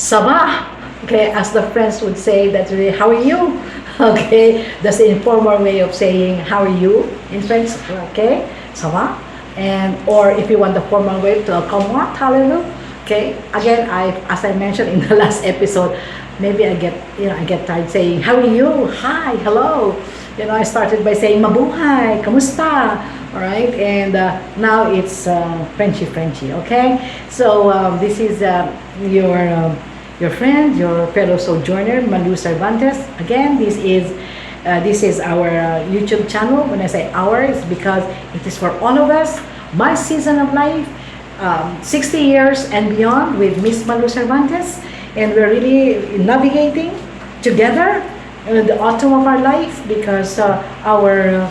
Sabah. Okay, as the French would say, that's really, how are you? Okay, that's the informal way of saying how are you in French. Okay, Sabah. And or if you want the formal way to comment, hallelujah. Okay, again, as I mentioned in the last episode, maybe I get tired saying how are you, hi, hello. I started by saying mabuhay, kamusta, all right, and now it's Frenchy, okay. So this is your friend, your fellow sojourner, Malu Cervantes. Again, this is our YouTube channel. When I say our, it's because it is for all of us. My season of life, 60 years and beyond with Miss Malu Cervantes, and we're really navigating together in the autumn of our life because our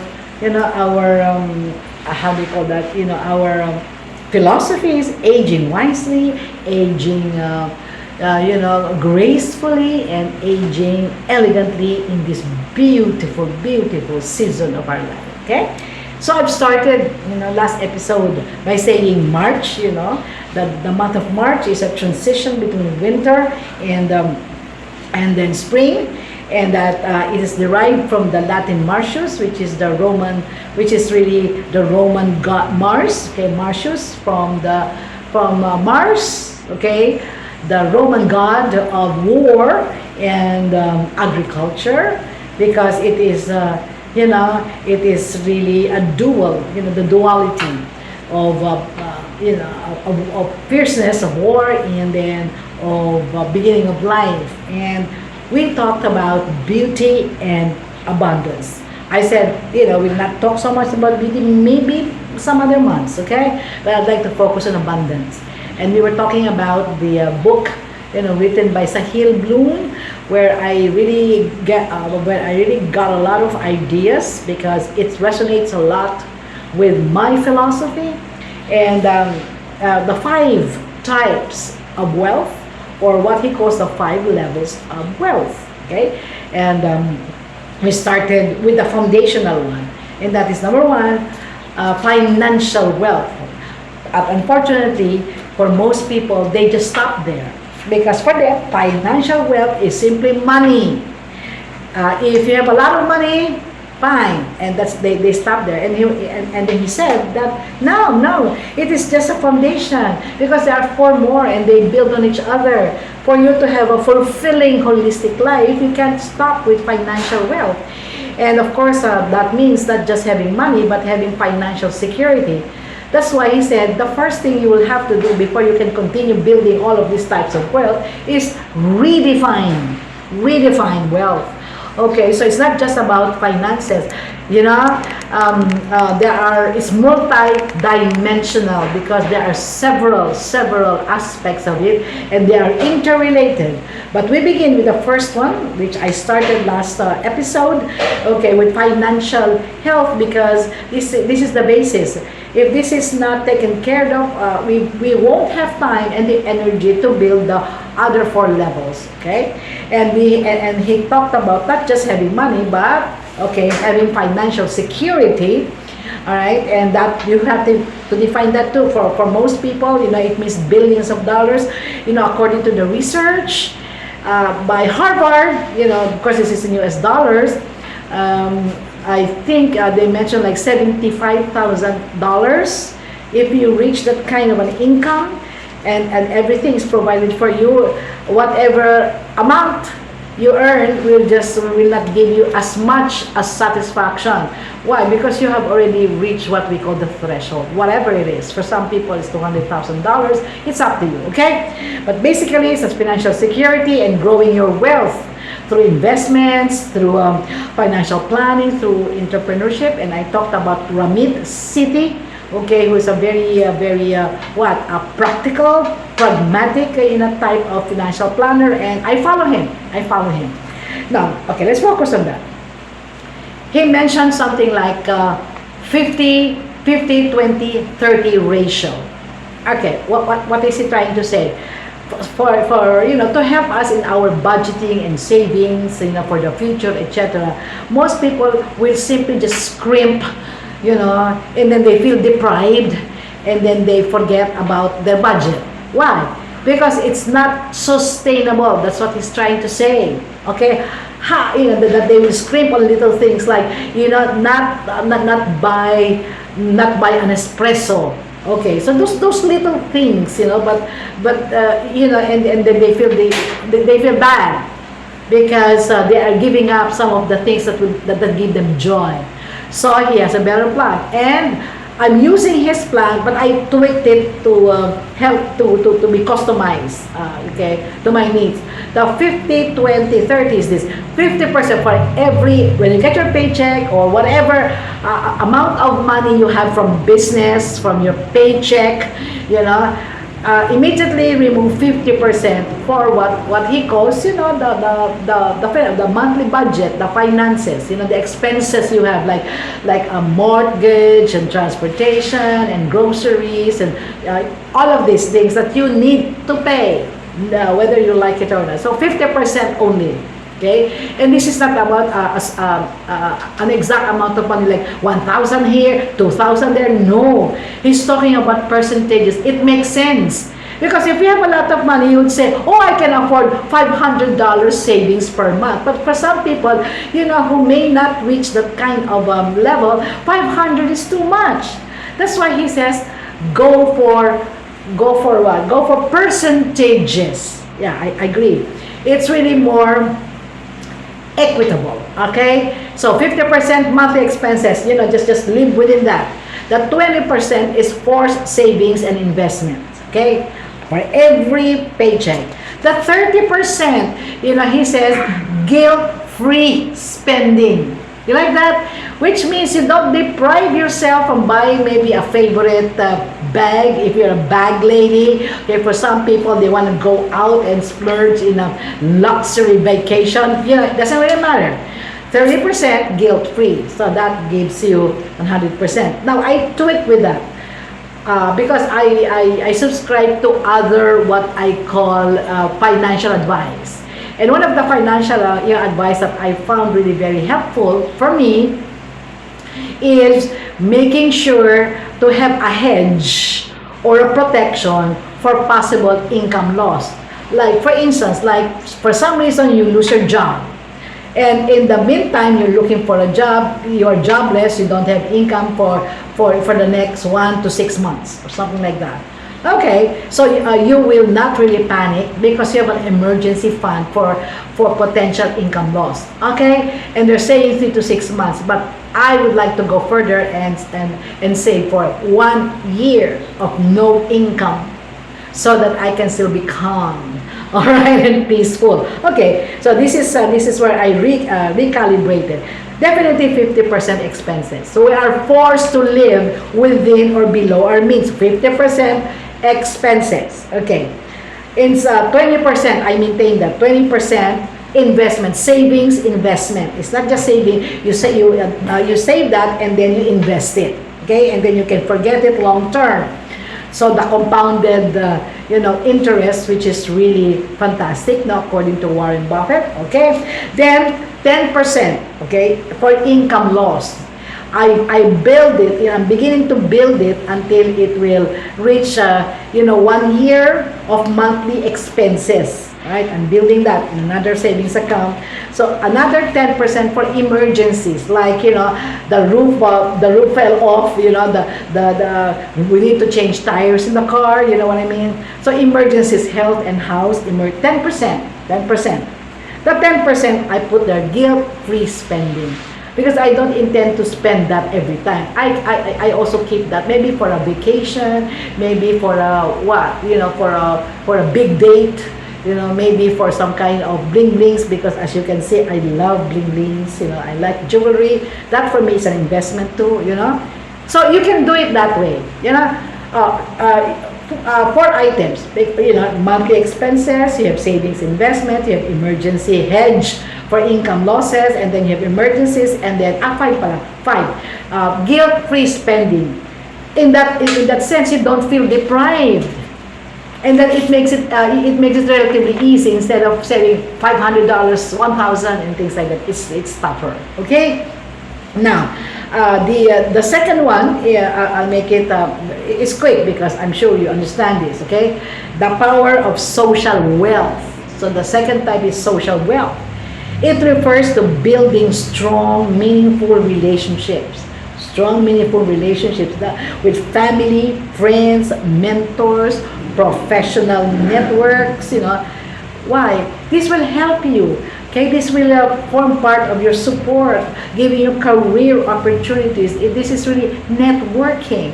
how do you call that? Our philosophy is aging wisely, aging gracefully, and aging elegantly in this beautiful, beautiful season of our life. Okay. So I've started, last episode by saying March, that the month of March is a transition between winter and then spring, and that it is derived from the Latin Martius, which is really the Roman god Mars. Okay, Martius from Mars. Okay, the Roman god of war and agriculture, because it is. It is really a dual, the duality of, of fierceness of war, and then of beginning of life. And we talked about beauty and abundance. I said, we'll not talk so much about beauty, maybe some other months, okay? But I'd like to focus on abundance. And we were talking about the book, written by Sahil Bloom, where I really got a lot of ideas because it resonates a lot with my philosophy, and the 5 types of wealth, or what he calls the 5 levels of wealth. Okay, and we started with the foundational one, and that is number 1, financial wealth. Unfortunately, for most people, they just stop there. Because for them, financial wealth is simply money. If you have a lot of money, fine, and they stop there. And then he said that no, it is just a foundation, because there are 4 more and they build on each other. For you to have a fulfilling, holistic life, you can't stop with financial wealth. And of course, that means not just having money, but having financial security. That's why he said the first thing you will have to do before you can continue building all of these types of wealth is redefine wealth. Okay, so it's not just about finances. It's multi-dimensional, because there are several aspects of it, and they are interrelated. But we begin with the first one, which I started last episode. Okay, with financial health, because this is the basis. If this is not taken care of, we won't have time and the energy to build the other 4 levels. Okay, and he talked about not just having money, but having financial security. All right, and that you have to define that too. For most people, it means billions of dollars. According to the research by Harvard, of course this is in US dollars. I think they mentioned like $75,000. If you reach that kind of an income, and everything is provided for you, whatever amount you earn will not give you as much as satisfaction. Why? Because you have already reached what we call the threshold, whatever it is. For some people, it's $200,000. It's up to you, okay? But basically, it's financial security and growing your wealth through investments, through financial planning, through entrepreneurship. And I talked about Ramit Sethi, who is a very practical, pragmatic type of financial planner, and I follow him. Now, let's focus on that. He mentioned something like 50, 20, 30 ratio. Okay, what is he trying to say? For to help us in our budgeting and savings, for the future, etc. Most people will simply just scrimp, and then they feel deprived, and then they forget about their budget. Why? because it's not sustainable. That's what he's trying to say. Okay, that they will scrimp on little things like, not buy an espresso. Okay, so those little things, and then they feel bad because they are giving up some of the things that give them joy. So he has a better plan, and I'm using his plan, but I tweaked it to help to be customized, okay, to my needs. The 50, 20, 30 is this: 50% for every, when you get your paycheck or whatever amount of money you have from business, from your paycheck, immediately remove 50% for what he calls, the monthly budget, the finances, the expenses you have, like a mortgage and transportation and groceries and all of these things that you need to pay, whether you like it or not. So 50% only. Okay, and this is not about an exact amount of money, like 1,000 here, 2,000 there. No, he's talking about percentages. It makes sense, because if you have a lot of money, you would say, "Oh, I can afford $500 savings per month." But for some people, who may not reach that kind of level, 500 is too much. That's why he says, go for what? Go for percentages. Yeah, I agree. It's really more equitable. Okay, so 50% monthly expenses, just live within that. The 20% is forced savings and investments, okay, for every paycheck. The 30%, he says, guilt-free spending. You like that? Which means you don't deprive yourself from buying maybe a favorite bag, if you're a bag lady. Okay, for some people, they want to go out and splurge in a luxury vacation. It doesn't really matter. 30% guilt-free. So that gives you 100%. Now, I tweak with that. Because I subscribe to other, what I call financial advice. And one of the financial advice that I found really very helpful for me is making sure to have a hedge or a protection for possible income loss. Like, for instance, like for some reason you lose your job, and in the meantime you're looking for a job, you're jobless, you don't have income for the next 1 to 6 months or something like that. Okay, so you will not really panic because you have an emergency fund for potential income loss. Okay, and they're saying 3 to 6 months, but I would like to go further and say for 1 year of no income, so that I can still be calm, all right, and peaceful. Okay, so this is where I recalibrated. Definitely 50% expenses. So we are forced to live within or below our means. 50% expenses. Okay. In 20%, I maintain that 20% investment, savings, investment. It's not just saving. You save that and then you invest it. Okay, and then you can forget it long term. So the compounded, interest, which is really fantastic, according to Warren Buffett. Okay, then 10%. Okay, for income loss. I build it. I'm beginning to build it until it will reach, 1 year of monthly expenses. Right, I'm building that in another savings account. So another 10% for emergencies, like the roof fell off. We need to change tires in the car. You know what I mean? So emergencies, health and house, 10%. 10%. The 10% I put there, guilt-free spending. Because I don't intend to spend that every time. I also keep that maybe for a vacation, maybe for for a big date, maybe for some kind of bling-blings, because as you can see, I love bling-blings, I like jewelry. That for me is an investment too, So you can do it that way, 4 items, monthly expenses, you have savings, investment, you have emergency hedge for income losses, and then you have emergencies, and then 5 guilt-free spending. In that sense, you don't feel deprived, and then it makes it relatively easy. Instead of saving $500, $1,000, and things like that, it's tougher. Okay. Now, The second one, I'll make it, it's quick because I'm sure you understand this, okay? The power of social wealth. So the second type is social wealth. It refers to building strong, meaningful relationships. Strong, meaningful relationships with family, friends, mentors, professional networks, Why? This will help you. Okay, this will form part of your support, giving you career opportunities. This is really networking.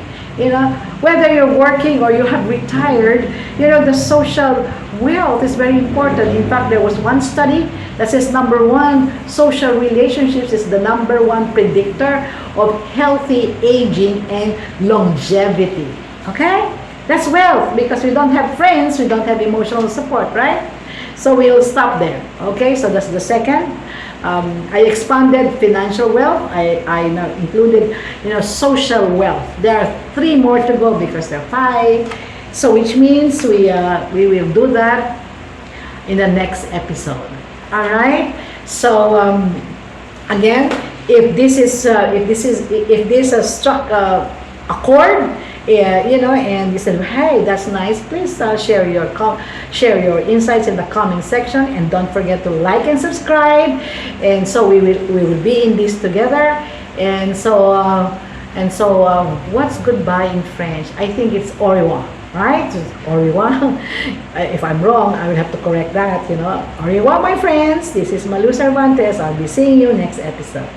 Whether you're working or you have retired, the social wealth is very important. In fact, there was one study that says number one, social relationships is the number one predictor of healthy aging and longevity. Okay? That's wealth because we don't have friends, we don't have emotional support, right? So we'll stop there. Okay, so that's the second. I expanded financial wealth. I now included, social wealth. There are three more to go because there are five. So which means we will do that in the next episode. All right. So again, if this struck a chord, and you said, hey, that's nice, please share your insights in the comment section, and don't forget to like and subscribe. And so we will be in this together. And so what's goodbye in French? I think it's au revoir, right? Au revoir. If I'm wrong, I will have to correct that. Au revoir, my friends. This is Malu Cervantes. I'll be seeing you next episode.